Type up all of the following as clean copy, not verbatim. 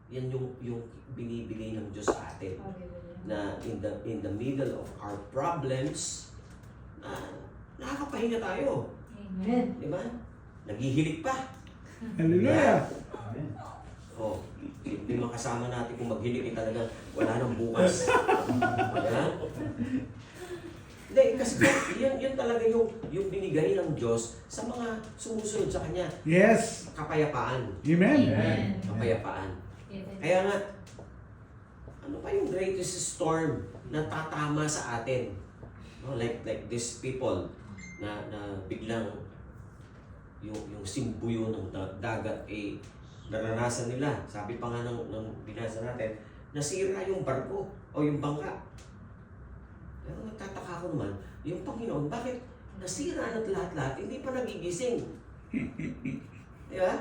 Yan yung binibigay ng Diyos sa atin. Na in the middle of our problems, nakakapahinga tayo. Amen. Di ba? Naghihilig pa. Hallelujah. Oh, yung mga kasama natin kung maghilig talaga wala nang bukas. Diba? Hindi, kasi yun talaga yung binigay ng Diyos sa mga sumusunod sa Kanya. Yes. Kapayapaan. Amen. Kapayapaan. Kaya nga, ano pa yung greatest storm na tatama sa atin? No, like these people na biglang yung simbuyo ng dagat naranasan nila. Sabi pa nga ng binasa natin, nasira yung barko o yung bangka. Pero nagtataka ko naman, yung Panginoon, bakit nasira na't lahat-lahat, hindi pa nagigising? Di ba?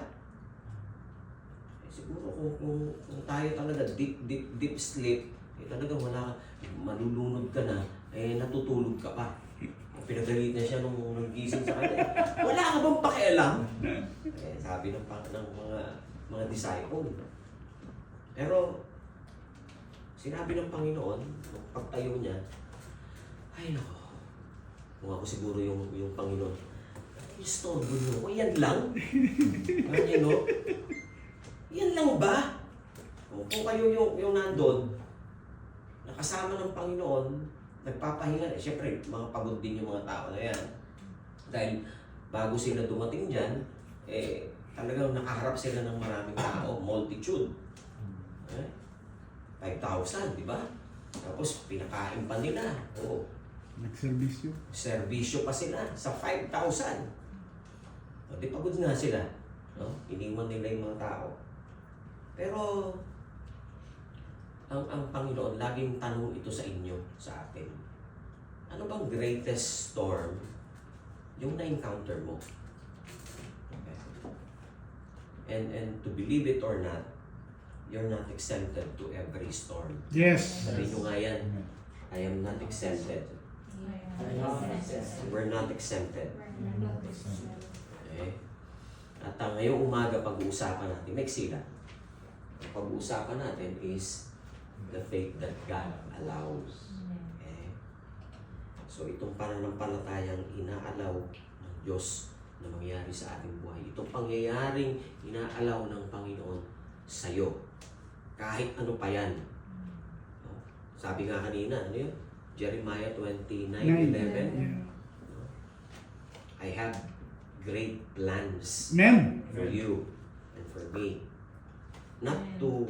Siguro kung tayo talaga deep sleep, talaga wala, malulunod ka na, natutulog ka pa. Pinagalit na siya nung nagising sa kanya. Wala ka bang pakialam? Sabi ng mga disciple. Pero, sinabi ng Panginoon, nung pagtayo niya, ay nako, kung ako siguro yung Panginoon, istorbo niyo ko, yan lang? Ano no? Yan lang ba? O, kung kayo yung nandun, nakasama ng Panginoon, nagpapahinga, syempre, mga pagod din yung mga tao na yan. Dahil bago sila dumating dyan, talagang nakaharap sila ng maraming tao, multitude. 5,000, di ba? Tapos pinakain pa nila. Oo. Nagservisyo. Servisyo pa sila sa 5,000. O, di pagod nga sila. No? Iniwan nila yung mga tao. Pero, ang Panginoon, laging tanong ito sa inyo, sa atin. Ano bang greatest storm yung na-encounter mo? Okay. And to believe it or not, you're not exempted to every storm. Yes. Sabi nyo nga yan, I am not exempted. We're not exempted. Okay? At ngayong umaga, pag-uusapan natin, maiksi lang. Ang pag-uusapan natin is the faith that God allows. Okay? So itong pananampalatayang inaalaw ng Diyos na mangyari sa ating buhay. Itong pangyayaring inaalaw ng Panginoon sa'yo. Kahit ano pa yan. Sabi nga kanina, ano yun? Jeremiah 29:11. I have great plans Amen. for you and for me. Not to